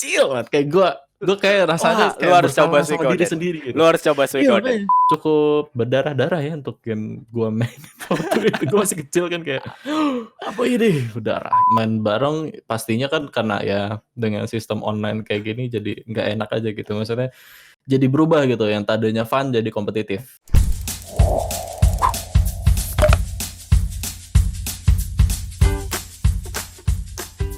kecil banget. Kayak gue kayak rasanya Wah, lu kayak harus coba bersalah sama diri Suikoden. sendiri Lu gitu. harus coba Iya Suikoden. makanya cukup berdarah-darah ya untuk game gue main waktu itu. Gue masih kecil kan kayak apa ini berdarah. Main bareng pastinya kan karena ya dengan sistem online kayak gini jadi nggak enak aja gitu. Maksudnya jadi berubah gitu. Yang tadinya fun jadi kompetitif.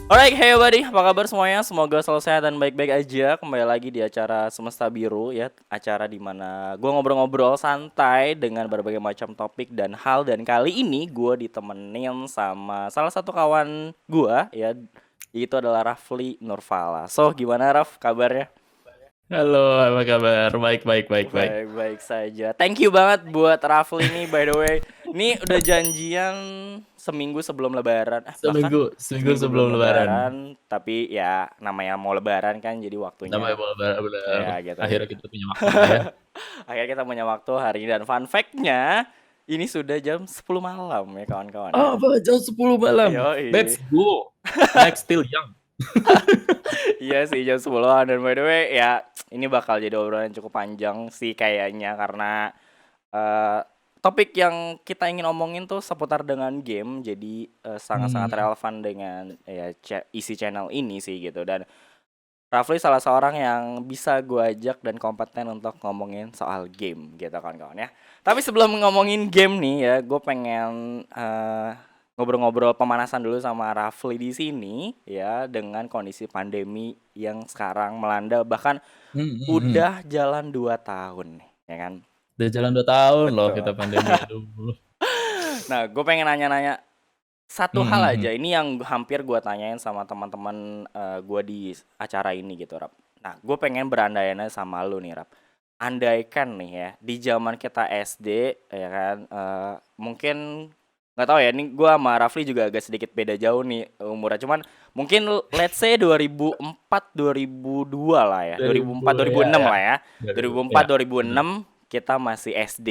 Alright, hey everybody, apa kabar semuanya? Semoga selalu sehat dan baik-baik aja. Kembali lagi di acara Semesta Biru ya, acara di mana gue ngobrol-ngobrol santai dengan berbagai macam topik dan hal. Dan kali ini gue ditemenin sama salah satu kawan gue ya, itu adalah Rafli Nurfala. So, gimana Raf kabarnya? Halo, apa kabar? Baik. Baik-baik saja. Thank you banget buat Rafli nih, by the way. Ini udah janjian seminggu sebelum Lebaran. Bahkan Seminggu seminggu belum sebelum Lebaran. Lebaran. Tapi ya namanya mau Lebaran kan, jadi Namanya waktunya benar. ya gitu. Akhirnya kita punya waktu lah ya. Akhirnya kita punya waktu hari ini. Dan fun fact-nya, ini sudah jam 10 malam ya kawan-kawan ya. Oh, apa? Jam 10 malam. Yoi. Let's go. Next still young. Iya sih jam 10-an. Dan by the way ya, ini bakal jadi obrolan yang cukup panjang sih kayaknya. Karena eh, topik yang kita ingin omongin tuh seputar dengan game. Jadi sangat-sangat relevan dengan ya isi channel ini sih gitu. Dan Rafli salah seorang yang bisa gue ajak dan kompeten untuk ngomongin soal game gitu kawan-kawan ya. Tapi sebelum ngomongin game nih ya, gue pengen ngobrol-ngobrol pemanasan dulu sama Rafli di sini ya, dengan kondisi pandemi yang sekarang melanda, bahkan udah jalan 2 tahun nih, ya kan? Udah jalan 2 tahun loh Betul. kita pandemi. Aduh. Nah, gue pengen nanya-nanya satu hal Hmm. aja. Ini yang hampir gue tanyain sama teman-teman gue di acara ini gitu, Rap. Nah, gue pengen berandai-andai sama lu nih, Rap. Andaikan nih ya, di zaman kita SD, ya kan, mungkin nggak tahu ya. Ini gue sama Rafli juga agak sedikit beda jauh nih umurnya. Cuman mungkin let's say 2004, 2002 lah ya, 2004, 2002 2006 ya. lah ya. 2000 2004, ya. 2006 kita masih SD.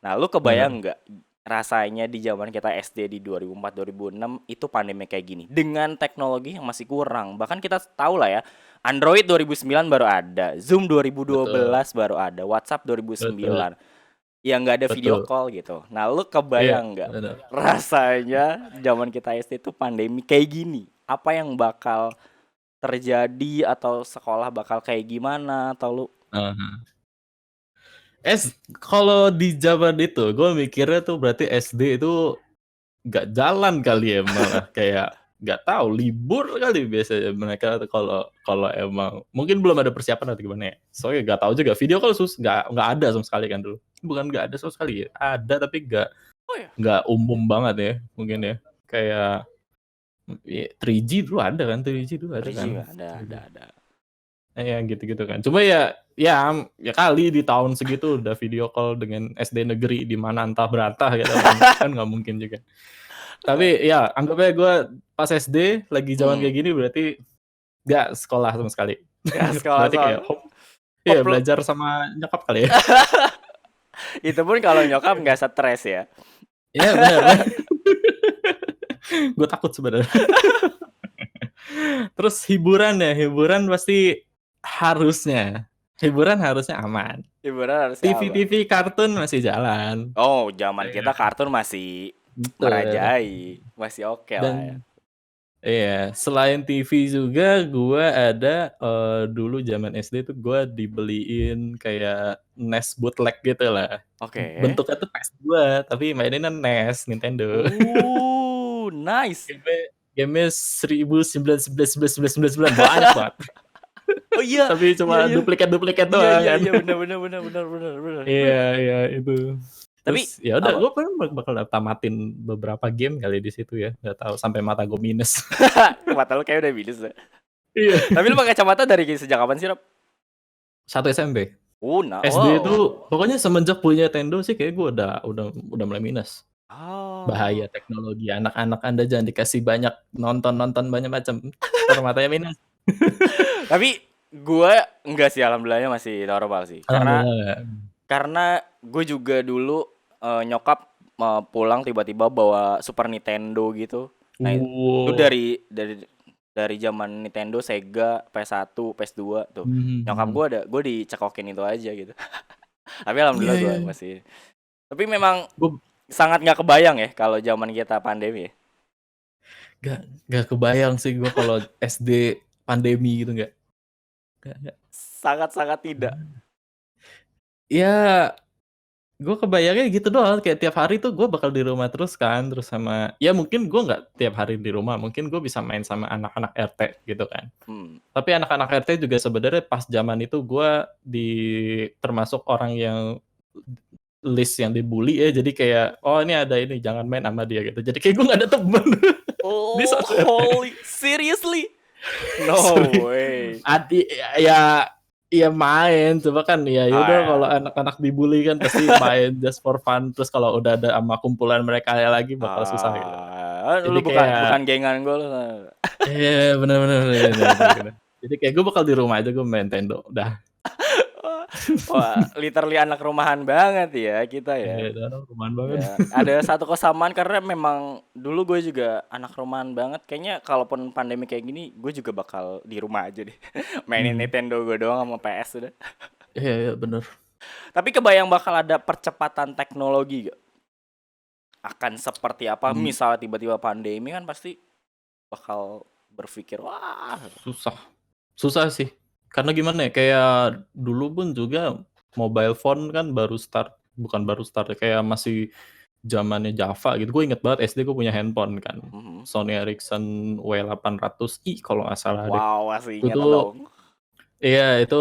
Nah, lu kebayang nggak rasanya di zaman kita SD di 2004 2006 itu pandemi kayak gini dengan teknologi yang masih kurang. Bahkan kita tahu lah ya, Android 2009 baru ada, Zoom Betul. 2012 baru ada, WhatsApp Betul. 2009. Ya nggak ada video Betul. call gitu. Nah, lu Iya, kebayang nggak benar. rasanya zaman kita SD itu pandemi kayak gini? Apa yang bakal terjadi atau sekolah bakal kayak gimana atau lu Aha. Kalau di zaman itu, gue mikirnya tuh berarti SD itu nggak jalan kali ya, malah kayak nggak tahu libur kali biasanya mereka tuh kalau kalau emang mungkin belum ada persiapan atau gimana ya. Soalnya nggak tahu juga video call nggak ada sama sekali kan dulu. Bukan nggak ada sama sekali ya, ada tapi Oh ya, nggak umum banget ya mungkin ya. Kayak 3G dulu ada kan, 3G dulu ada 3G kan. nggak ada. Ya gitu-gitu kan. Cuma ya kali di tahun segitu udah video call dengan SD negeri di mana entah berantah gitu kan nggak mungkin juga. Tapi ya anggapnya gue pas SD lagi zaman kayak gini berarti nggak sekolah sama sekali. Nggak sekolah Berarti kayak soal. iya belajar sama nyokap kali ya. Itu pun kalau nyokap nggak stres ya. Iya benar. Gue takut sebenarnya. Terus hiburan pasti hiburan harusnya aman. Hiburan harusnya apa? TV kartun masih jalan. Oh, zaman Iya, kita kartun masih betul. merajai, masih oke lah ya. Dan iya, selain TV juga gue ada dulu zaman SD tuh gue dibeliin kayak NES bootleg gitu lah. Oke. Bentuknya tuh PS2 tapi maininnya NES Nintendo. Nice. Game-nya 1999 banyak banget. Oh iya, Tapi iya cuma iya. duplikat Iya doang iya kan. iya benar. Iya itu. Terus Tapi ya udah apa? gue bakal tamatin beberapa game kali di situ ya. Nggak tahu sampai mata gue minus. Mata lu kayak udah minus ya. Iya. Tapi lu pakai kacamata dari sejak kapan sih, Rob? 1 SMP. Nah, SD wow. itu pokoknya semenjak punya Nintendo sih kayak gue udah mulai minus. Oh. Bahaya teknologi anak-anak Anda jangan dikasih banyak nonton banyak macam. Ntar matanya minus. Tapi gue enggak sih, alhamdulillahnya masih normal sih. Karena Alhamdulillah. gue juga dulu nyokap pulang tiba-tiba bawa Super Nintendo gitu. Nah, itu Wow. dari Dari zaman Nintendo, Sega, PS1, PS2 tuh. Nyokap Mhm. gue dicekokin itu aja gitu. Tapi Iya alhamdulillah gue iya iya. masih. Tapi memang Gue sangat nggak kebayang ya kalau zaman kita pandemi ya. nggak nggak kebayang sih gue kalau SD pandemi gitu nggak. Sangat-sangat tidak. Ya gue kebayangnya gitu doang, kayak tiap hari tuh gue bakal di rumah terus kan, terus sama ya mungkin gue nggak tiap hari di rumah, mungkin gue bisa main sama anak-anak RT gitu kan. Hmm. Tapi anak-anak RT juga sebenarnya pas zaman itu gue di termasuk orang yang list yang dibully ya, jadi kayak, "Oh ini ada ini, jangan main sama dia," gitu. Jadi kayak gue nggak ada temen di Oh, satu RT. holy, seriously? No Seri way. ya ya main, coba kan ya Oh udah kalau ya. anak-anak dibully kan pasti main just for fun, terus kalau udah ada sama kumpulan mereka lagi bakal susah gitu. Lu Jadi bukan kayak gengan gue lu. bener bener bener bener bener. Jadi kayak gue bakal di rumah aja, gue main Nintendo, udah. Wah, literally anak rumahan banget ya kita ya. Udah rumahan banget. Ya, ada satu kesamaan karena memang dulu gue juga anak rumahan banget. Kayaknya kalaupun pandemi kayak gini, gue juga bakal di rumah aja deh. Mainin Hmm. Nintendo gue doang sama PS udah. Iya bener. Tapi kebayang bakal ada percepatan teknologi gak? Akan seperti apa? Mmm, Misalnya tiba-tiba pandemi kan pasti bakal berpikir, wah, susah. Susah sih. Karena gimana ya, kayak dulu pun juga mobile phone kan bukan baru start ya, kayak masih zamannya Java gitu. Gue inget banget SD gue punya handphone kan, mhm. Sony Ericsson W800i kalau nggak salah deh. Wow, masih Itu ingat tuh dong. iya, itu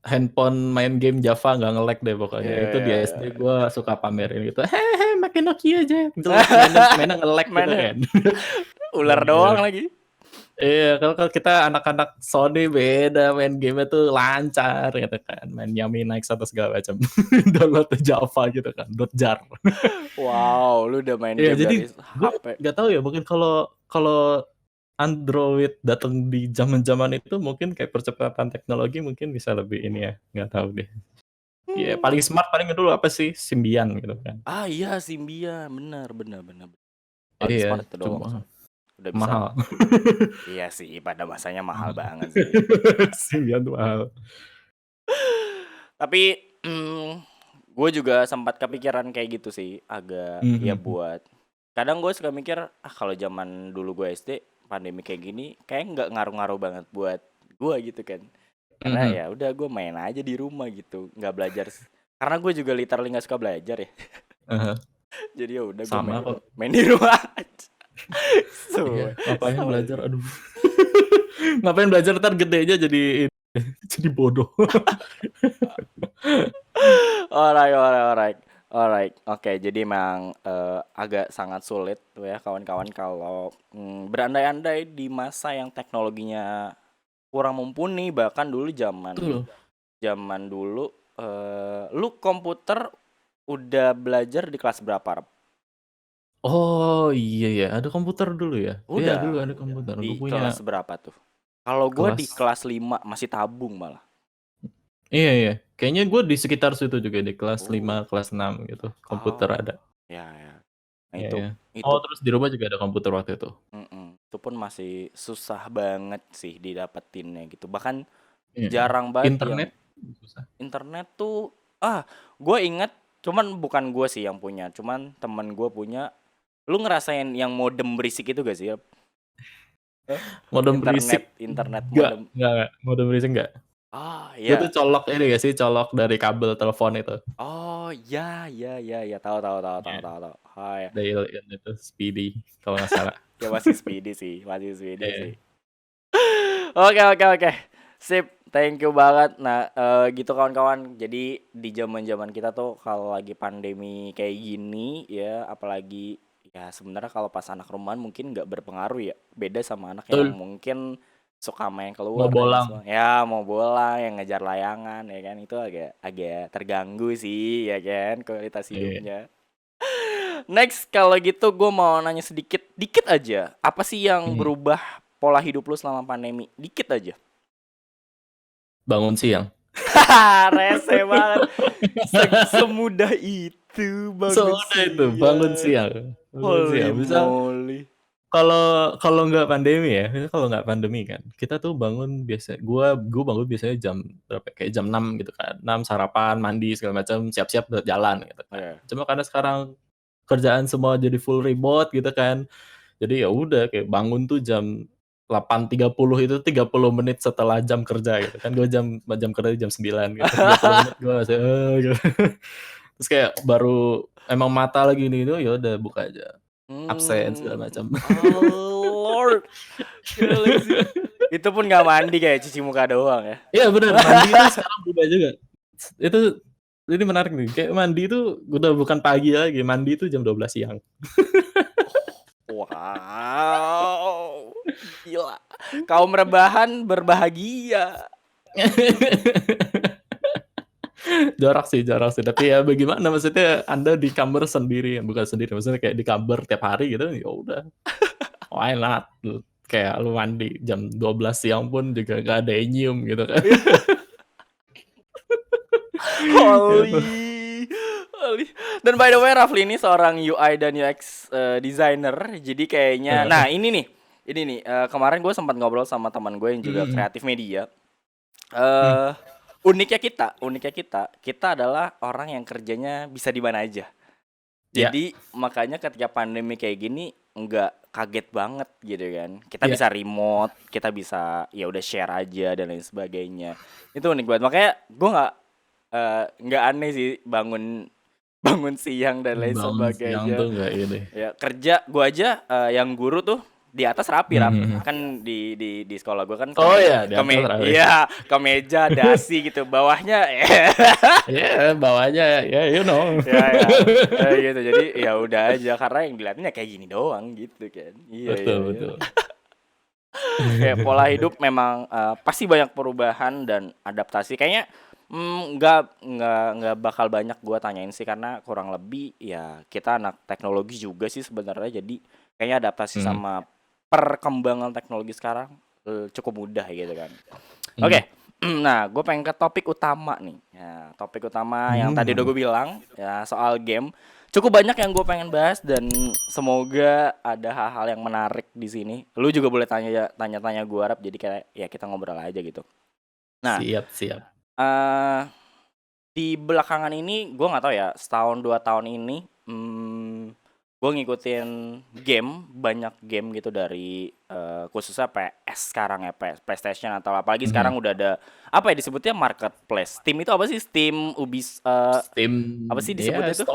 handphone main game Java nggak nge-lag deh pokoknya. Iya, Itu di iya, SD iya. gue suka pamerin gitu, "Hehe, pakai Nokia aja," jelek mainnya nge-lag gitu Mana kan. ular Iya. doang lagi. Iya, kalau kita anak-anak Sony beda, main game-nya tuh lancar gitu kan, main Yami Nights atau segala macam. Download Java gitu kan, .jar. Wow, lu udah main Iya, game jadi dari gue HP. nggak tahu ya, mungkin kalau kalau Android datang di zaman-zaman itu mungkin kayak percepatan teknologi mungkin bisa lebih ini ya, nggak tahu deh. Iya, paling smart paling dulu apa sih, Symbian gitu kan. Ah iya, Symbian, benar benar benar. Paling Iya, smart itu doang cuma sih. Udah bisa. mahal. Iya sih, pada masanya mahal Mahal. banget sih. Symbian tuh mahal. Tapi gue juga sempat kepikiran kayak gitu sih, agak ya Mhm. buat. Kadang gue suka mikir, kalau zaman dulu gue SD pandemi kayak gini, kayak nggak ngaruh-ngaruh banget buat gue gitu kan. Karena Mhm. ya udah gue main aja di rumah gitu, nggak belajar. Karena gue juga literally nggak suka belajar ya. Ah hah. Jadi ya udah gue Sama kok. main di rumah aja. Iya, So, ngapain sama belajar, sih. aduh. Ngapain belajar entar gedenya jadi bodoh. Alright, alright, alright, alright. Oke, jadi memang agak sangat sulit tuh ya kawan-kawan kalau berandai-andai di masa yang teknologinya kurang mumpuni. Bahkan dulu zaman Betul. zaman dulu lu komputer udah belajar di kelas berapa, Rep? Oh, iya ya, ada komputer dulu ya? Iya, dulu Udah ada komputer, gue di punya kelas berapa tuh? Kalau gua di kelas kelas 5 masih tabung malah. iya iya, kayaknya gue di sekitar situ juga, di kelas 5, Oh, kelas 6 gitu, komputer oh, ada. ya ya. Nah Iya itu iya. itu Oh, terus di rumah juga ada komputer waktu itu? Itu pun masih susah banget sih didapetinnya gitu. Bahkan Iya iya. jarang banget yang Internet susah. internet tuh gue inget cuman bukan gue sih yang punya, cuman temen gue punya. Lu ngerasain yang modem berisik itu gak sih? Hah? Modem berisik Internet modem. enggak, modem berisik enggak. Ah, Gue tuh ya. colok ini gak sih, colok dari kabel telepon itu. Oh, ya ya ya ya, tahu tahu tahu tahu Iya, tahu tahu. Oh, ya. Dailion itu, Speedy kalau nggak salah. Ya masih speedy sih, masih speedy sih. Iya. Oke oke oke. Sip, thank you banget. Nah, gitu kawan-kawan. Jadi di zaman-zaman kita tuh kalau lagi pandemi kayak gini ya, apalagi ya sebenarnya kalau pas anak rumahan mungkin nggak berpengaruh ya. Beda sama anak yang Betul, mungkin suka main mau keluar dan lain bolang. sebagainya. Ya mau bola, yang ngejar layangan ya kan itu agak agak terganggu sih ya kan kualitas Iya. hidupnya. Next kalau gitu gue mau nanya sedikit dikit aja. Apa sih yang Mhm. berubah pola hidup lu selama pandemi? Dikit aja. Bangun siang. Rese banget. Semudah itu bangun Seudah itu, siang. bangun siang Holy bisa moly. kalau nggak pandemi ya, kalau nggak pandemi kan, kita tuh bangun biasa, gua bangun biasanya jam berapa? Kayak jam 6 gitu kan. 6 sarapan, mandi segala macam, siap-siap buat jalan gitu kan. Iya. Cuma karena sekarang kerjaan semua jadi full remote gitu kan. Jadi ya udah kayak bangun tuh jam 8.30 itu 30 menit setelah jam kerja gitu kan. Gue jam kerja jam 9 gitu. 30 menit gue masih gitu. Terus kayak baru emang mata lagi nih itu ya udah buka aja. Absen segala macam. Oh Lord, gila sih. Itu pun nggak mandi, kayak cuci muka doang ya. Iya benar, mandi itu sekarang berubah juga. Itu ini menarik nih. Kayak mandi itu udah bukan pagi lagi, mandi itu jam 12 siang. Wow, gila. Kaum rebahan berbahagia. Jorok sih. Tapi ya bagaimana, maksudnya Anda di kamar sendiri, bukan sendiri, maksudnya kayak di kamar tiap hari gitu, ya udah. Why not? Kayak lu mandi jam 12 siang pun juga gak ada yang nyium gitu kan. Holy. Dan by the way, Rafli ini seorang UI dan UX designer. Jadi kayaknya, nah ini nih, kemarin gue sempat ngobrol sama teman gue yang juga kreatif media. Uniknya kita adalah orang yang kerjanya bisa di mana aja. Jadi makanya ketika pandemi kayak gini nggak kaget banget gitu kan. Kita bisa remote, kita bisa ya udah share aja dan lain sebagainya. Itu unik banget. Makanya gue nggak aneh sih bangun siang dan lain sebagainya. Siang tuh nggak ini. Ya kerja gue aja yang guru tuh di atas rapi kan di sekolah gue kan di atas rapi. Iya, kemeja, dasi gitu, bawahnya bawahnya ya you know. ya gitu. Jadi ya udah aja, karena yang dilihatnya kayak gini doang gitu kan. Iya, betul. Kayak pola hidup memang pasti banyak perubahan dan adaptasi. Kayaknya nggak bakal banyak gue tanyain sih, karena kurang lebih ya kita anak teknologi juga sih sebenarnya. Jadi kayaknya adaptasi sama perkembangan teknologi sekarang cukup mudah gitu kan. Oke. Nah, gue pengen ke topik utama nih. Ya, topik utama yang tadi udah gue bilang ya, soal game. Cukup banyak yang gue pengen bahas dan semoga ada hal-hal yang menarik di sini. Lu juga boleh tanya-tanya gue, Rap. Jadi kayak ya kita ngobrol aja gitu. Nah, siap. Di belakangan ini gue nggak tahu ya, setahun 2 tahun ini gue ngikutin banyak game gitu dari khususnya PS sekarang ya, PlayStation, atau apalagi sekarang udah ada apa ya disebutnya, marketplace. Steam itu apa sih? Steam, Steam apa sih disebutnya itu?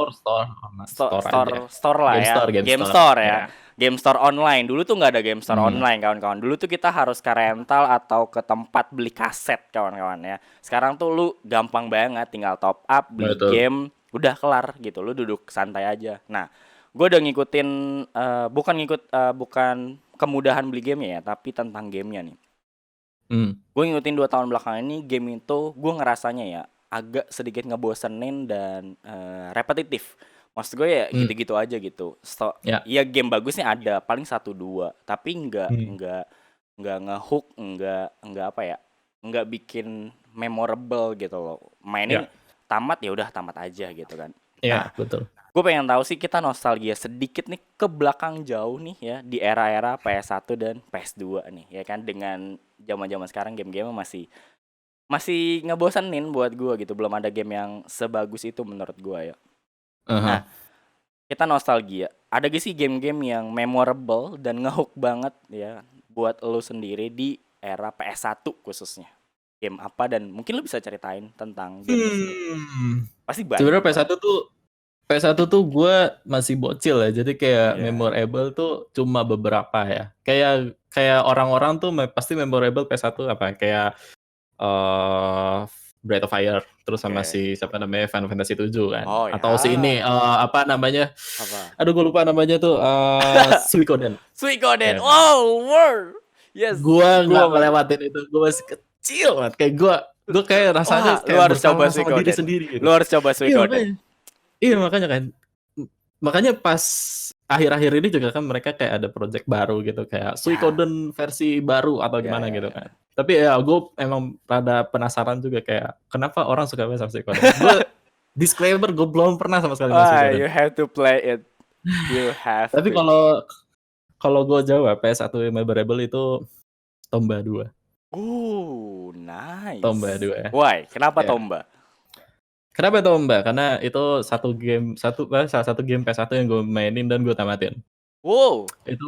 Store lah ya. Game store ya. Game store online. Dulu tuh nggak ada game store online, kawan-kawan. Dulu tuh kita harus ke rental atau ke tempat beli kaset, kawan-kawan ya. Sekarang tuh lu gampang banget, tinggal top up, beli game, udah kelar gitu. Lu duduk santai aja. Nah, gue udah ngikutin bukan kemudahan beli game ya, tapi tentang gamenya nih. Gue ngikutin 2 tahun belakangan ini, game itu gue ngerasanya ya agak sedikit ngebosenin dan repetitif. Maksud gue ya gitu-gitu aja gitu. Ya game bagusnya ada paling 1-2, tapi nggak ngehook, nggak apa ya, nggak bikin memorable gitu loh. Mainin tamat ya udah tamat aja gitu kan. Iya, betul. Gue pengen tahu sih, kita nostalgia sedikit nih ke belakang jauh nih ya, di era-era PS1 dan PS2 nih ya kan. Dengan zaman-zaman sekarang game-game masih ngebosenin buat gue gitu. Belum ada game yang sebagus itu menurut gue ya. Nah, kita nostalgia. Ada gak sih game-game yang memorable dan ngehook banget ya buat lo sendiri di era PS1 khususnya? Game apa, dan mungkin lo bisa ceritain tentang game tersebut. Pasti banyak. Sebenarnya PS1 tuh gue masih bocil ya, jadi kayak memorable tuh cuma beberapa ya. Kayak orang-orang tuh pasti memorable PS1 apa? Kayak Breath of Fire, terus sama si siapa namanya, Final Fantasy 7 kan. Atau si ini apa namanya? Aduh gue lupa namanya tuh, Suikoden. Oh, word. Yes. Gua nggak ngelewatin itu, gue masih kecil banget. Kayak gue kayak rasanya kayak lu harus coba sama diri sendiri gitu. Lu harus coba Suikoden. Iya makanya kan. Makanya pas akhir-akhir ini juga kan mereka kayak ada project baru gitu, kayak Suikoden versi baru atau gimana gitu kan. Tapi ya gue emang rada penasaran juga, kayak kenapa orang suka banget sama Suikoden. Gue disclaimer, gue belum pernah sama sekali main Suikoden. You have to play it. You have. Tapi kalau gue jawab PS1 yang memorable itu Tomba 2. Tomba Nice. 2 ya. Why? Kenapa Ya. Tomba? Kenapa Tomba? Karena itu salah satu game PS1 yang gue mainin dan gue tamatin. Wow. Itu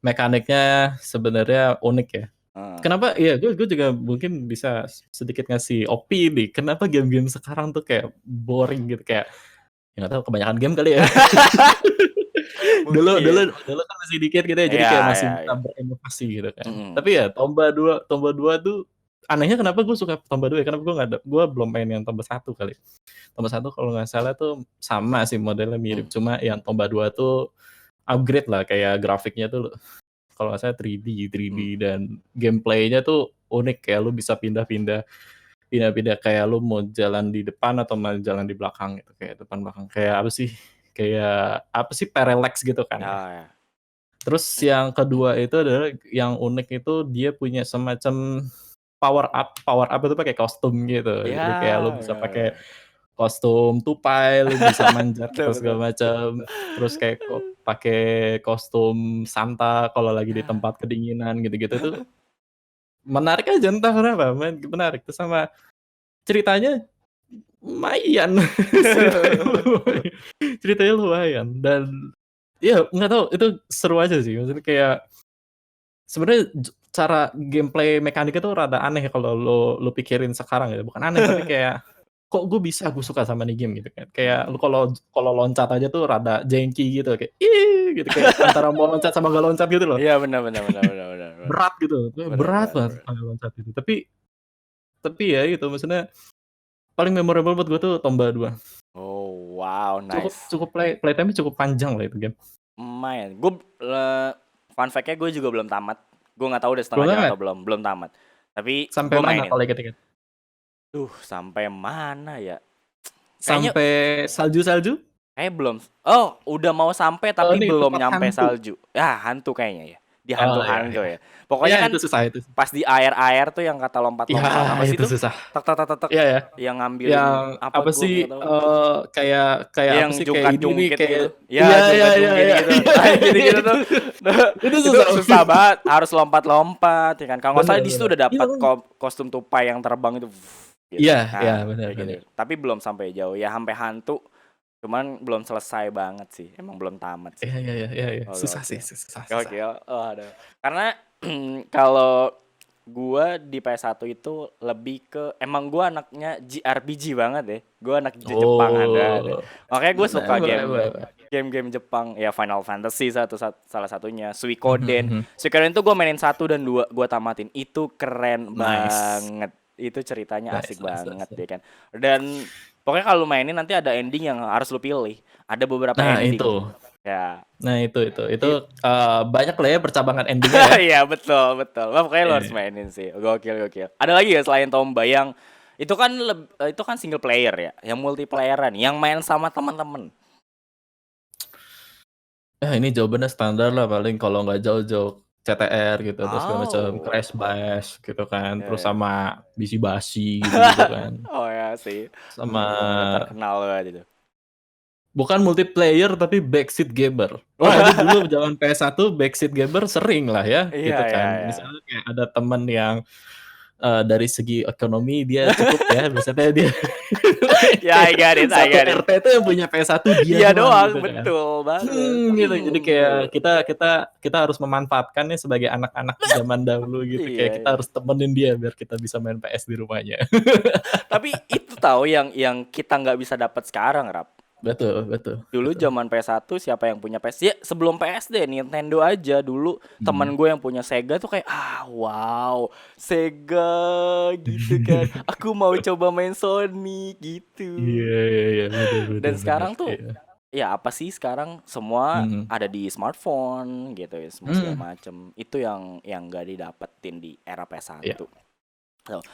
mekaniknya sebenarnya unik ya. Heeh. Kenapa ya gue juga mungkin bisa sedikit ngasih opini kenapa game-game sekarang tuh kayak boring gitu, kayak ya nggak tahu kebanyakan game kali ya. Dulu dulu Mungkin. dulu kan masih dikit gitu ya, jadi Iya, kayak masih iya, bisa iya. berinovasi gitu kan. Mhm. Tapi ya Tomba 2 tuh anehnya kenapa gue suka Tomba 2 ya, kenapa gue belum main yang Tomba 1 kali. Tomba 1 kalau nggak salah tuh sama sih modelnya mirip, Hmm. cuma yang Tomba 2 tuh upgrade lah, kayak grafiknya tuh kalau nggak salah 3D dan gameplaynya tuh unik, kayak lu bisa pindah-pindah kayak lu mau jalan di depan atau mau jalan di belakang gitu, kayak depan belakang. Kayak apa sih, parallax gitu kan ya. Oh, ya. Terus yang kedua itu adalah yang unik itu dia punya semacam power up itu pakai kostum gitu. Ya, Jadi kayak lu bisa ya, pakai ya. kostum tupai, lu bisa manjat Betul, atau betul. segala macam. Terus kayak pakai kostum Santa kalau lagi di Ya. tempat kedinginan gitu-gitu tuh menarik aja entah kenapa, menarik. Terus sama ceritanya lumayan, ceritanya lumayan dan ya nggak tahu itu seru aja sih, maksudnya kayak sebenarnya cara gameplay mekaniknya tuh rada aneh kalau lu pikirin sekarang ya, bukan aneh tapi kayak, kok gue suka sama nih game gitu kan. Kayak lu kalau loncat aja tuh rada jengki gitu, kayak ih gitu, kayak antara mau loncat sama nggak loncat gitu loh. Iya, benar, benar, benar, benar, benar, benar. Berat gitu, Benar, berat benar, banget benar. kalau loncat itu. Tapi ya gitu, maksudnya paling memorable buat gue tuh Tomba 2. Oh, wow, Cukup nice. cukup playtime-nya cukup panjang lah itu game. Lumayan. Fun fact-nya gue juga belum tamat. Gue nggak tahu udah setengah Belum jam tamat? atau belum. Belum tamat. Tapi Sampai gue mana mainin. kalau inget-inget? Sampai mana ya? Kayaknya Sampai salju-salju? belum. Oh, udah mau sampai Oh, tapi ini belum tempat nyampe hantu. salju. Ya, hantu kayaknya ya. Di Oh, iya hantu-hantu iya. ya. Pokoknya Iya kan itu susah itu. pas di air-air tuh yang kata Iya lompat-lompat. Apa sih itu tuh? susah. Tek tek tek tek tek. Iya ya. Yang ngambilin Yang apa apa gue sih, nggak tahu. kayak apa Yang sih, kayak ini nih, jungkat-jungkit kayak gitu. iya Ya, iya iya jungkat-jungkit iya. gitu. Nah, yang gitu-gitu tuh. Itu Itu susah. susah banget, harus lompat-lompat ya kan. Kalau nggak salah Bener di situ bener. udah Iya dapat kan? kostum tupai yang terbang itu gitu. Iya iya, Nah, bener kayak gitu. bener. Tapi belum sampai jauh ya, sampai hantu. Cuman belum selesai banget sih. Emang belum tamat sih. Iya iya iya iya iya. Oh, Susah sih, gokil. susah. Gokil. Oh, aduh. Karena kalau gua di PS1 itu lebih ke emang gua anaknya JRPG banget deh. Gua anak Jepang ada. Oh, Makanya gue suka bener. game-game Jepang ya, Final Fantasy salah satunya, Mhm Suikoden. mhm. Suikoden itu gue mainin 1 dan 2 gue tamatin. Itu keren Nice. banget. Itu ceritanya Nice asik nice banget nice. ya kan. Dan pokoknya kalau lu mainin nanti ada ending yang harus lu pilih. Ada beberapa Nah ending. itu. Ya. Nah itu, banyak lah ya percabangan ending-nya ya. Iya, betul, betul. Wah, pokoknya lu harus Iya. mainin sih. Gokil. Ada lagi ya selain Tomba yang itu kan single player ya, yang multiplayeran, yang main sama teman-teman. Ini jawabannya standar lah, paling kalau nggak jauh-jauh CTR gitu, terus segala macam, Oh. Crash Bash gitu kan, terus Ya, ya. sama Bisi-Basi gitu kan. Oh ya sih. Sama Bener-bener terkenal banget itu. bukan multiplayer tapi Backseat Gamer. Wah, ini dulu zaman PS1 Backseat Gamer sering lah ya Iya, gitu iya, kan. iya. Misalnya kayak ada teman yang dari segi ekonomi dia cukup ya, misalnya dia Ya, I got it. satu RT itu yang punya PS1 dia Iya doang doang, gitu kan. betul banget. Gitu. Jadi kayak kita harus memanfaatkannya sebagai anak-anak zaman dahulu gitu. Iya, Kayak kita iya. harus temenin dia biar kita bisa main PS di rumahnya. Tapi itu tahu yang kita nggak bisa dapat sekarang, Rap. Betul. Dulu zaman PS1 siapa yang punya PS? Ya sebelum PSD Nintendo aja dulu. Teman Hmm. gue yang punya Sega tuh kayak wow, Sega gitu kan. Aku mau coba main Sonic gitu. Iya, bener. Dan sekarang tuh Iya. ya apa sih sekarang semua Hmm. ada di smartphone gitu ya, semua segala macem. Itu yang nggak didapetin di era PS1. Iya. Tuh.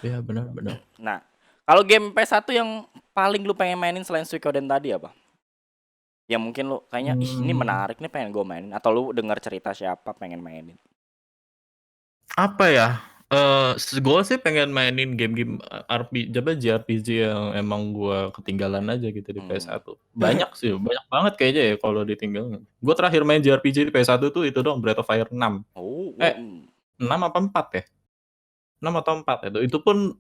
Iya, benar. Nah, kalau game PS1 yang paling lu pengen mainin selain Suikoden tadi apa? Ya mungkin lu kayaknya ini menarik nih, pengen gue mainin, atau lu dengar cerita siapa pengen mainin. Apa ya? Gue sih pengen mainin game-game JRPG yang emang gue ketinggalan aja gitu di PS1. Banyak sih, banyak banget kayaknya ya kalau ditinggal. Gue terakhir main JRPG di PS1 tuh itu dong, Breath of Fire 6. Oh, 6 apa 4 ya? 6 atau 4 itu. Itu pun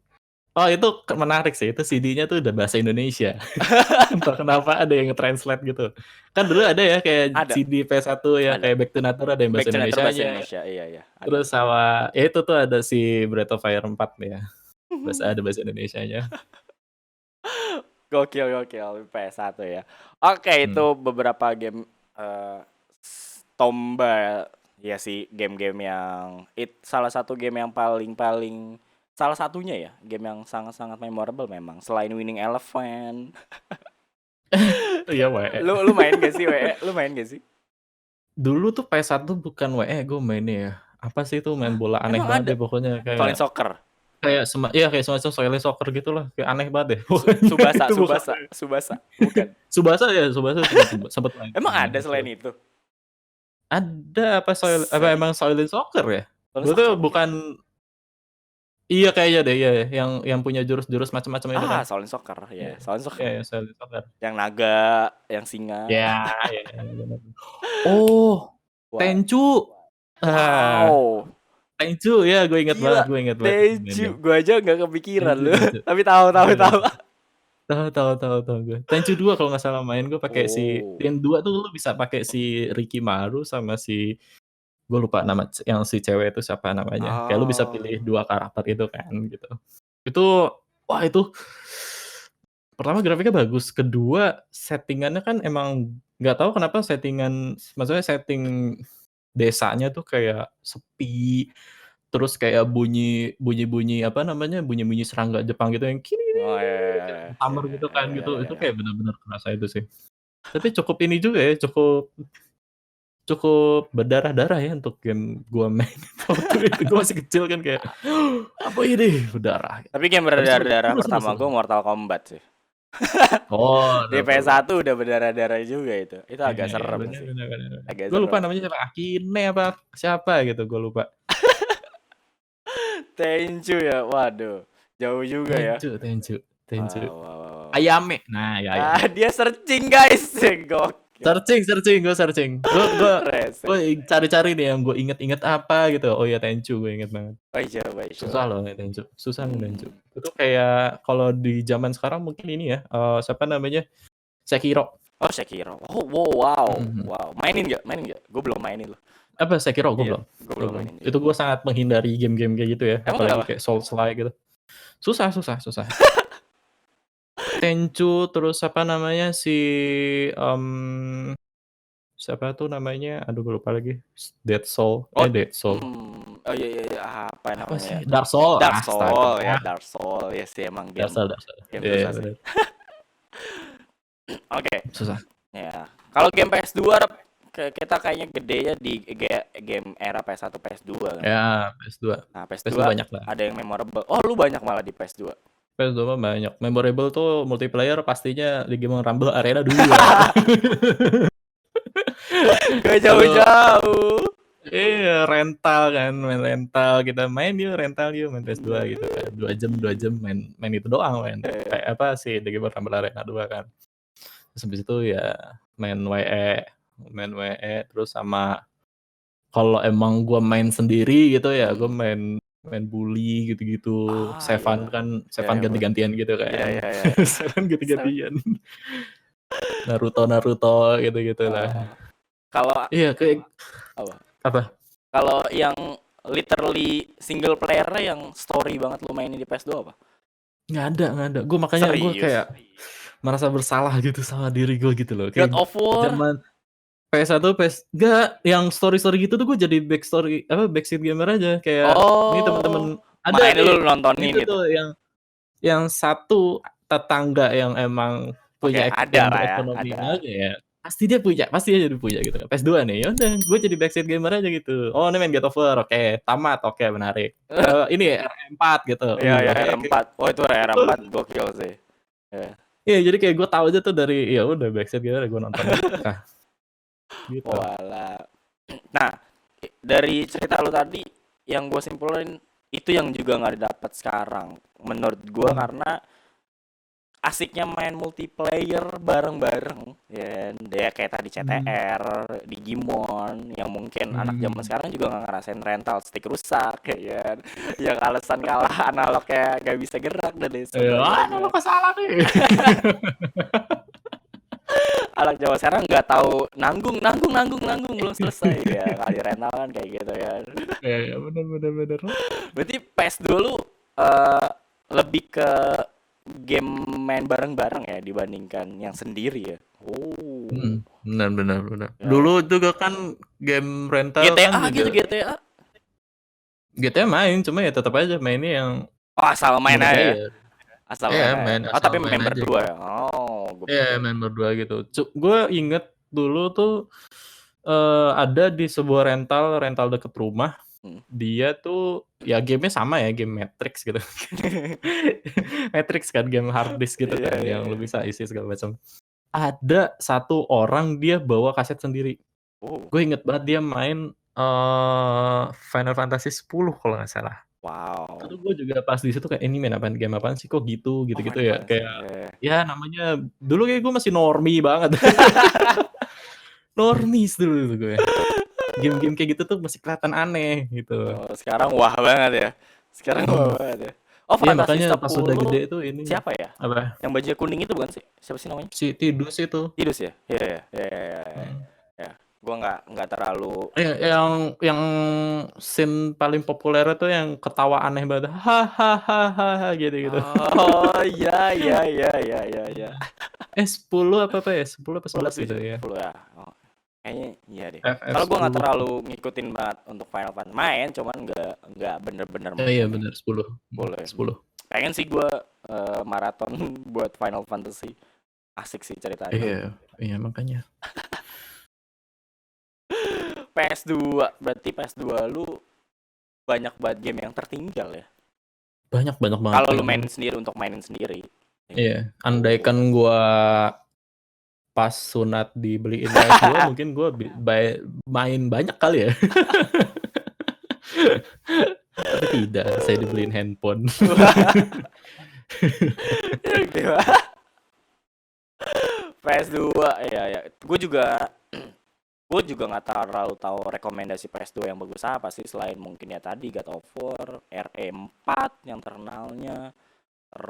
itu menarik sih. Itu CD-nya tuh udah bahasa Indonesia. Entah kenapa ada yang nge-translate gitu. Kan dulu ada ya kayak ada. CD PS1 ya Ada. kayak Back to Nature ada yang Back bahasa to Nature bahasa Indonesianya. Indonesia, iya. Ada. Terus sama ya itu tuh ada si Breath of Fire 4 ya. Ada bahasa Indonesianya. Gokil PS1 ya. Oke, itu beberapa game Tomba ya sih, game-game yang salah satu game yang paling salah satunya ya, game yang sangat-sangat memorable memang selain Winning Elephant. Iya WE. Lu main gak sih WE? Lu main gak sih? Dulu tuh PS1 bukan WE gue mainnya ya. Apa sih itu main bola aneh Emang banget ada? deh pokoknya Solid kayak Soccer. kayak kayak semacam Solid Soccer gitu lah. Kayak aneh banget deh. Subasa. Bukan. Subasa sempat main. Emang ada selain itu? Ada apa emang Solid Soccer ya? Solid Gue tuh Soccer, bukan iya kayaknya deh ya yang punya jurus-jurus macam-macam itu kan. Solid Soccer ya, Solid Soccer. Iya, Solid Soccer. Yang naga, yang singa. Ya. Oh, Wah. Tenchu. Wow. Tenchu ya, gue inget banget. Tenchu, gue aja nggak kepikiran lu. Tapi tahu. Tahu gue. Tenchu 2 kalau nggak salah main gue pakai si yang 2 tuh lu bisa pakai si Rikimaru sama si gue lupa nama yang si cewek itu siapa namanya. Kayak lu bisa pilih 2 karakter itu kan gitu. Itu wah itu pertama grafiknya bagus, kedua settingannya kan emang nggak tahu kenapa maksudnya setting desanya tuh kayak sepi, terus kayak bunyi apa namanya, bunyi serangga Jepang gitu yang Oh ya. hammer gitu kan gitu, itu kayak benar-benar kerasa itu sih. Tapi cukup ini juga ya, cukup berdarah-darah ya untuk game gua main waktu itu. Gua masih kecil kan kayak, apa ini berdarah. Tapi game berdarah-darah pertama gua Mortal Kombat sih. Oh, di PS1 udah berdarah-darah juga itu. Itu agak serem sih. Gue lupa namanya siapa, Akine apa siapa gitu, gue lupa. Tenchu ya, waduh, jauh juga ya. Tenchu. Wow. Ayame, nah ya. Dia searching guys, Searching, gue cari-cari nih yang gue inget apa gitu. Oh ya Tenchu, gue inget banget. Baik. Susah loh Tenchu, Tenchu. Itu kayak kalau di zaman sekarang mungkin ini ya, siapa namanya, Sekiro. Oh Sekiro, wow. Mainin nggak? Gue belum mainin loh. Apa Sekiro? Gue belum mainin. Itu gue sangat menghindari game-game kayak gitu ya, apalagi kayak Souls-like gitu. Susah. Tenchu, terus apa namanya siapa tuh namanya? Aduh gue lupa lagi. Dead Soul. Oh iya. Apa namanya? Sih? Dark Soul. Dark Soul ya sih emang game. Dark Soul. Game susah sih. Oke. Susah. Ya. Kalau game PS2 kita kayaknya gede ya di game era PS1 PS2 kan. Ya, PS2. Nah, PS2 banyak lah. Ada yang memorable. Oh, lu banyak malah di PS2. PS2 mah banyak. Memorable tuh multiplayer pastinya League of Rumble Arena 2. Gak jauh-jauh. Iya, main rental kita main main PS2 gitu kan. 2 jam main itu doang kayak apa sih League of Rumble Arena 2 kan. Terus habis itu ya main WE terus sama kalau emang gua main sendiri gitu ya gua main bully gitu-gitu. Sevan ganti-gantian gitu kan. Iya. Sevan ganti-gantian. Naruto gitu lah. Kalau iya kayak apa? Kalau yang literally single player-nya yang story banget lu mainin di PS2 apa? Nggak ada. Gue makanya gue kayak merasa bersalah gitu sama diri gue gitu loh. Kayak God of War. Zaman PS1 enggak yang story gitu tuh gue jadi backseat gamer aja kayak ini teman-teman ada main lu nontonin itu tuh yang satu tetangga yang emang punya ekonomi aja ya. Pasti dia punya gitu. PS2 nih. Ya udah gue jadi backseat gamer aja gitu. Oh, ini main God of War. Oke, tamat. Oke, menarik. Ini R4 gitu. Iya, R4. Oh, itu R4 gokil sih. Iya, jadi kayak gue tahu aja tuh dari ya udah backseat gamer gue nonton. Nah. Gitu. Walah. Nah, dari cerita lu tadi yang gue simpulin Itu yang juga nggak didapat sekarang menurut gua, Hmm. karena asiknya main multiplayer bareng-bareng ya kan. Dia kayak tadi Hmm. CTR, Digimon, yang mungkin anak zaman Hmm. sekarang juga nggak ngerasain rental stick rusak ya kan. Yang alasan kalah analognya nggak bisa gerak dan lain Kalau sebagainya. kesalah nih. Anak zaman sekarang nggak tahu nanggung, nanggung, nanggung, nanggung, belum selesai ya, kali rental kan kayak gitu kan. Ya, ya, benar, benar, benar. Berarti PES dulu eh, lebih ke game main bareng-bareng ya dibandingkan yang sendiri ya. Oh, Benar, benar, benar. ya, ya. Dulu juga kan game rental kan GTA gitu, juga GTA. GTA main, cuma ya tetap aja mainnya yang Oh, asal main aja ya. multiplayer. Asal Iya, main aja. main Oh, asal tapi main main aja berdua gitu. ya. Oh, gue Iya, pikir. main berdua gitu. Gue inget dulu tuh ada di sebuah rental deket rumah. Hmm. Dia tuh ya gamenya sama ya, game Matrix gitu. Matrix kan, game hard disk gitu Iya, kan, iya, yang lu iya. bisa isi segala macam. Ada satu orang dia bawa kaset sendiri. Oh, Gue inget banget dia main Final Fantasy 10 kalau nggak salah. wow. Itu gue juga pas di situ kayak ini main apaan, game apaan sih kok gitu, Oh, gitu-gitu Final ya. Fantasy. Kayak Iya. ya namanya dulu kayak gue masih normie banget. Normies dulu tuh gue. Game-game kayak gitu tuh masih kelihatan aneh gitu. Oh, sekarang wah banget ya. Sekarang wah Hmm. banget ya. Oh, Iya Fantasi makanya pas udah 10 gede tuh ini siapa ya? apa Yang baju kuning itu bukan sih? Siapa sih namanya? si Tidus itu. Tidus ya? Iya, iya, iya, iya, iya, iya. Hmm. Ya, gua nggak terlalu. Yang scene paling populer itu yang ketawa aneh banget. Hahaha gitu-gitu. Oh, iya, iya, iya, iya, iya, iya. 10 apa ya? 10 apa 11 10 gitu sih, ya. 10 ya. Oh, kayaknya iya deh. Kalau gua nggak FF10. terlalu ngikutin banget untuk Final Fantasy, main cuman nggak bener-bener Iya ini. benar 10. Boleh. 10. Pengen sih gua maraton buat Final Fantasy. Asik sih ceritanya. Iya, iya makanya. PS2, berarti PS2 lu banyak banget game yang tertinggal ya. Banyak banyak banget Kalau lu lagi. mainin sendiri, untuk mainin sendiri. Iya, Oh. andaikan gua pas sunat dibeliin PS2 mungkin gua main banyak kali ya. Tapi tidak, saya dibeliin handphone. PS2 ya, ya. Gue juga nggak terlalu tahu rekomendasi PS2 yang bagus apa sih, selain mungkin ya tadi God of War, RE4 yang terkenalnya.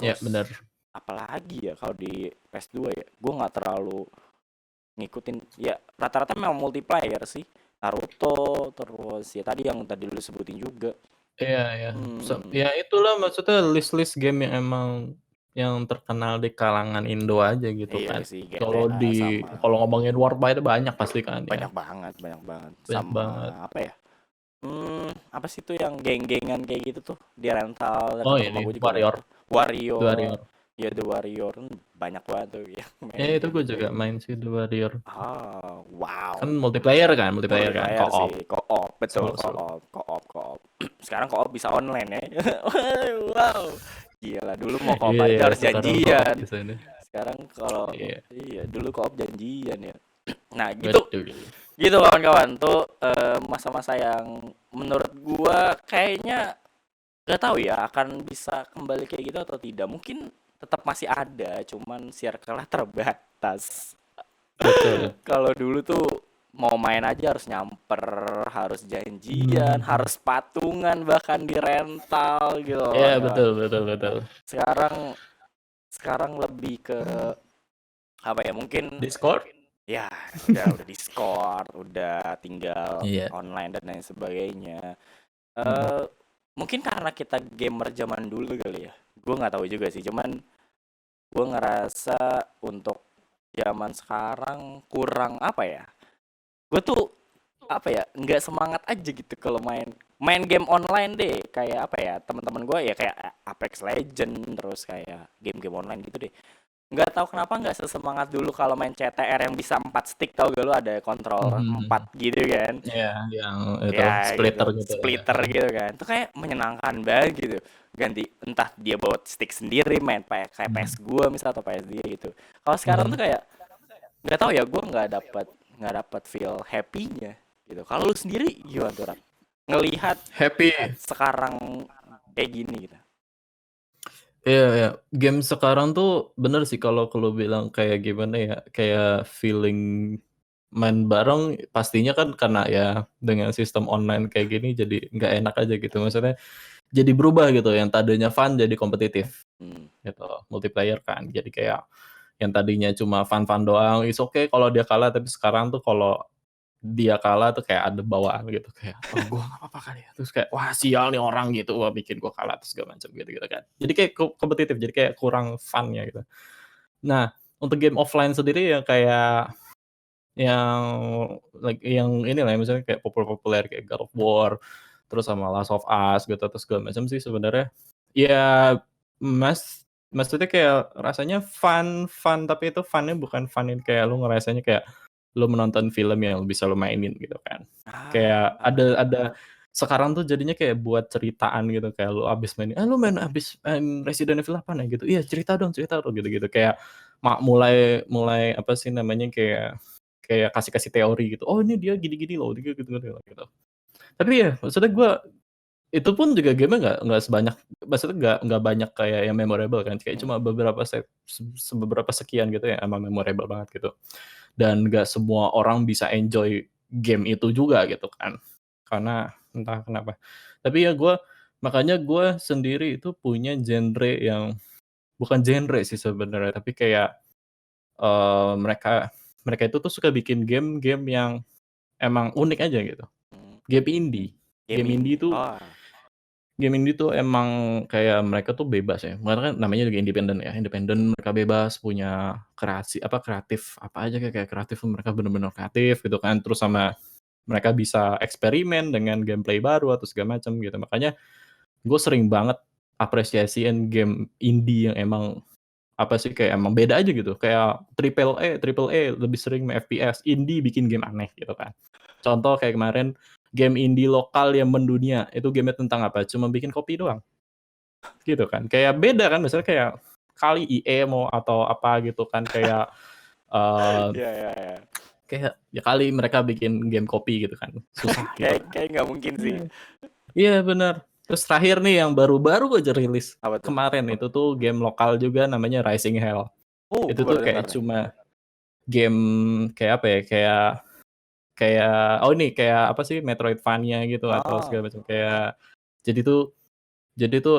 Ya, Terus benar. apalagi ya kalau di PS2 ya. Gue nggak terlalu ngikutin ya, rata-rata memang multiplayer sih. Naruto, terus ya tadi yang tadi lu sebutin juga. Iya, ya. Hmm, Ya itulah maksudnya list-list game yang emang yang terkenal di kalangan Indo aja gitu iya kan. sih, Kalau GTA sama kalau ngomongin Warby itu banyak pasti kan ya. banyak banget, banyak banget. Banyak Sama banget. apa ya? Apa sih tuh yang geng-gengan kayak gitu tuh? Di rental Oh dekat rumah ini gue juga Warrior, banyak. Warrior. Warrior. Ya The Warrior banyak banget tuh yang Ya main itu game gue juga kayak gitu. main sih The Warrior. Ah, Kan wow. multiplayer kan, Multiplayer co-op. sih, co-op, betul, Seru-seru. co-op. Sekarang co-op bisa online ya. Wow. Gila, dulu mau co-op Iya, aja ya, harus sekarang co-op janjian. di sini. Sekarang kalau Iya, iya, dulu co-op janjian ya. Nah, gitu. betul. Gitu kawan-kawan tuh masa-masa yang menurut gua kayaknya nggak tahu ya akan bisa kembali kayak gitu atau tidak. Mungkin tetap masih ada, cuman circle-nya terbatas. Betul. Kalau dulu tuh mau main aja harus nyamper, harus janjian, Hmm. harus patungan, bahkan di rental gitu loh, Ya, kawan-kawan. betul, betul, betul. Sekarang sekarang lebih ke apa ya? Mungkin Discord? ya udah Discord, udah tinggal Iya. online dan lain sebagainya. Mm. eh Mungkin karena kita gamer zaman dulu kali ya. Gue nggak tahu juga sih, cuman gue ngerasa untuk zaman sekarang kurang apa ya? Gue tuh apa ya, nggak semangat aja gitu kalau main main game online deh, kayak apa ya, teman-teman gue ya kayak Apex Legend, terus kayak game-game online gitu deh. Nggak tahu kenapa nggak sesemangat dulu kalau main CTR yang bisa 4 stick, tau gak lu, ada kontrol Mhm. 4 gitu kan. Iya, yang itu Ya gitu, splitter gitu ya. splitter gitu kan, itu kayak menyenangkan banget gitu. Ganti entah dia bawa stick sendiri main kayak Mhm. PS gua misal atau PS dia gitu. Kalau sekarang tuh Mhm. kayak nggak tahu ya, gua nggak dapat feel happy-nya gitu. Kalau lu sendiri gimana tuh, Rak? Ngelihat Happy. sekarang kayak gini gitu. Iya, iya. Game sekarang tuh bener sih kalau lu bilang kayak gimana ya, kayak feeling main bareng pastinya kan karena ya dengan sistem online kayak gini jadi nggak enak aja gitu. Maksudnya jadi berubah gitu, yang tadinya fun jadi kompetitif Hmm. gitu, multiplayer kan. Jadi kayak yang tadinya cuma fun-fun doang, it's okay kalau dia kalah, tapi sekarang tuh kalau dia kalah tuh kayak ada bawaan gitu, kayak, "Oh gua nggak apa-apa kali ya," terus kayak, "Wah sial nih orang," gitu, "wah bikin gua kalah," terus segala macam gitu-gitu kan. Jadi kayak kompetitif, jadi kayak kurang fun-nya gitu. Nah, untuk game offline sendiri yang kayak yang yang ini lah ya, misalnya kayak populer-populer kayak God of War, terus sama Last of Us gitu, terus segala macam sih sebenarnya, ya maksudnya kayak rasanya fun, tapi itu fun-nya bukan fun yang kayak lu ngerasanya kayak lu menonton film yang bisa lu mainin gitu kan. Kayak ada sekarang tuh jadinya kayak buat ceritaan gitu, kayak lu abis main, "Eh, lu abis main Resident Evil 8 ya?" Gitu. "Iya, cerita dong," gitu-gitu. Kayak mulai mulai apa sih namanya, kayak kasih-kasih teori gitu, "Oh ini dia gini-gini loh, dia gitu," gitu. Tapi ya maksudnya gua itu pun juga game-nya nggak sebanyak, maksudnya nggak banyak kayak yang memorable kan, kayak Hmm. cuma beberapa beberapa sekian gitu yang emang memorable banget gitu. Dan nggak semua orang bisa enjoy game itu juga gitu kan, karena entah kenapa. Tapi ya makanya gue sendiri itu punya genre yang bukan genre sih sebenarnya, tapi kayak, mereka mereka itu tuh suka bikin game-game yang emang unik aja gitu, Hmm. game indie. Game Game indie indie. tuh Oh. Game indie tuh emang kayak mereka tuh bebas ya, karena kan namanya juga independen ya, independen mereka bebas punya kreatif apa aja kayak kreatif mereka bener-bener kreatif gitu kan, terus sama mereka bisa eksperimen dengan gameplay baru atau segala macam gitu. Makanya gue sering banget apresiasiin game indie yang emang apa sih, kayak emang beda aja gitu, kayak triple A lebih sering main FPS, indie bikin game aneh gitu kan. Contoh kayak kemarin game indie lokal yang mendunia, itu game-nya tentang apa, cuma bikin kopi doang, gitu kan. Kayak beda kan, misalnya kayak kali EA mau atau apa gitu kan, kayak, eee, Iya, iya, iya. kayak ya kali mereka bikin game kopi gitu kan, susah gitu Kayak kan. kayak nggak mungkin sih. Iya. Iya bener. Terus terakhir nih yang baru-baru aja rilis, Apa tuh? kemarin itu tuh game lokal juga namanya Rising Hell. Oh, Itu gue tuh baru kayak dengar nih. cuma game kayak apa ya, kayak kayak oh ini kayak apa sih, Metroidvania gitu atau Oh, segala macam, kayak jadi tuh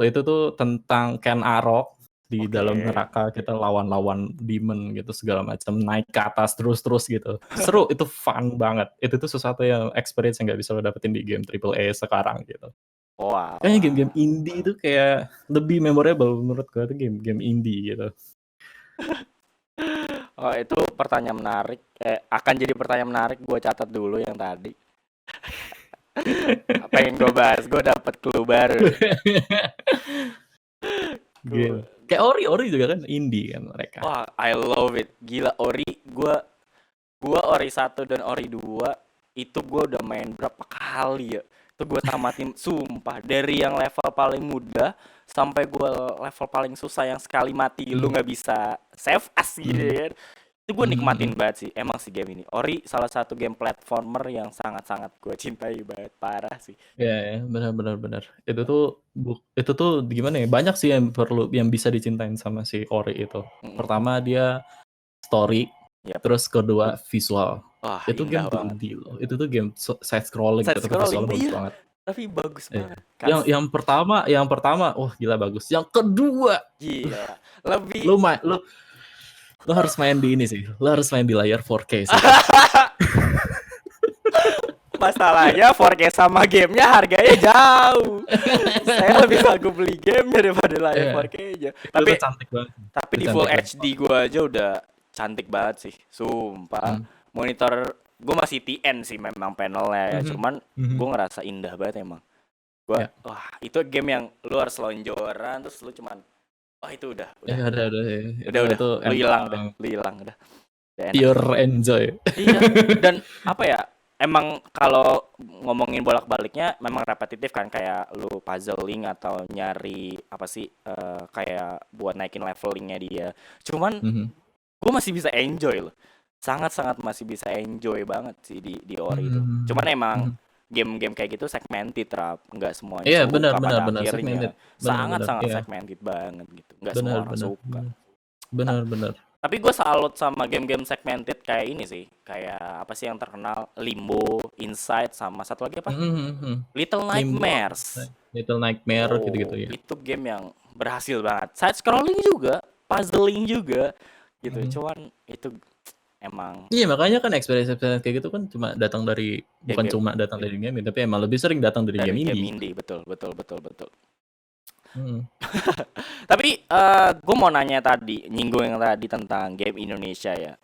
itu tuh tentang Ken Arok di dalam oke. neraka, kita lawan-lawan demon gitu segala macam, naik ke atas terus gitu. Seru, itu fun banget. Itu tuh sesuatu yang experience yang nggak bisa lo dapetin di game triple A sekarang gitu. Kayaknya Walah. game-game indie itu kayak lebih memorable menurut gue tuh game-game indie gitu. Oh, itu pertanyaan menarik. Akan jadi pertanyaan menarik. Gue catat dulu yang tadi. Pengen gue bahas. Gue dapet clue baru nih. Gitu. Gua- Kayak Ori juga kan indie kan mereka. Wah, I love it. Gila Ori. Gua Ori 1 dan Ori 2 itu gua udah main berapa kali ya. Itu gua tamatin sumpah dari yang level paling mudah sampai gua level paling susah yang sekali mati lu Mhm, nggak bisa save as gitu mhm, ya. Itu gue mhm, nikmatin mhm. banget sih emang sih game ini. Ori salah satu game platformer yang sangat-sangat gue cintai banget parah sih. Iya ya, benar benar benar. Itu tuh gimana ya, banyak sih yang bisa dicintain sama si Ori itu. Mm-mm. Pertama dia story, Yap. terus kedua visual. Wah Itu indah game banget. 2D loh, itu tuh game side scrolling Side gitu, tapi scrolling visualnya bagus iya banget. tapi bagus Iya. banget. Yang pertama, wah gila bagus. Yang kedua, Gila lebih. lu main lu lu harus main di ini sih, lu harus main di layar 4K sih itu. Masalahnya 4K sama gamenya harganya jauh. Saya lebih sanggup beli game daripada layar Iya, 4K aja. itu Tapi tuh cantik banget. tapi Itu di Full cantik banget. HD gua aja udah cantik banget sih. Sumpah. Mhm, Monitor gua masih TN sih memang panelnya ya. mhm, Cuman mhm. gua ngerasa indah banget emang. Gua Ya. wah itu game yang lu harus lonjoran terus lu cuman wah itu udah Ada ya. udah Itu lu hilang dah emang lu hilang udah enak. pure enjoy. Iya, dan apa ya? Emang kalau ngomongin bolak-baliknya memang repetitif kan kayak lu puzzling atau nyari apa sih kayak buat naikin levelingnya dia. Cuman Mhm, gue masih bisa enjoy loh. Sangat-sangat masih bisa enjoy banget sih di Ori itu. mhm, Cuman emang mhm. game-game kayak gitu segmented, Rap. Nggak semuanya Iya, benar suka benar pada benar segmented. akhirnya. Benar benar. Sangat-sangat Iya, segmented banget gitu. Nggak semua benar orang benar. suka. Benar benar. Tapi gue salut sama game-game segmented kayak ini sih. Kayak apa sih yang terkenal? Limbo, Inside, sama satu lagi apa? Little Limbo, Nightmares. Little Nightmare gitu-gitu Oh, ya. itu game yang berhasil banget. Side scrolling juga, puzzling juga gitu. Mhm. Cuman itu emang Iya, makanya kan experience kayak gitu kan bukan game-game cuma datang dari game, tapi emang lebih sering datang dari dari game game indie. indie. Betul, betul, betul, betul. Mhm. Tapi gue mau nanya tadi, nyinggung yang tadi tentang game Indonesia ya.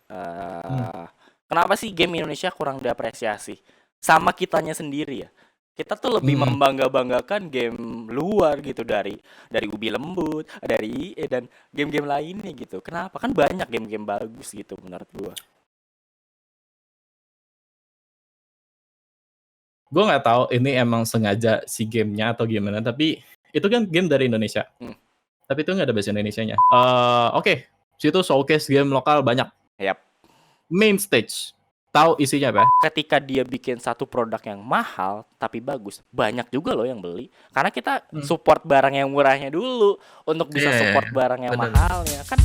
Kenapa sih game Indonesia kurang diapresiasi sama kitanya sendiri ya? Kita tuh lebih Mhm. membangga-banggakan game luar gitu dari Ubi Lembut, dari EA dan game-game lainnya gitu. Kenapa? Kan banyak game-game bagus gitu menurut gua. Gue nggak tahu ini emang sengaja si gamenya atau gimana, tapi itu kan game dari Indonesia. Tapi itu nggak ada bahasa Indonesianya. Oke, situ showcase game lokal banyak. Yap. Main stage, tahu isinya apa? Ketika dia bikin satu produk yang mahal tapi bagus, banyak juga loh yang beli. Karena kita support barang yang murahnya dulu untuk bisa Iya, support barang yang bener. mahalnya. Kan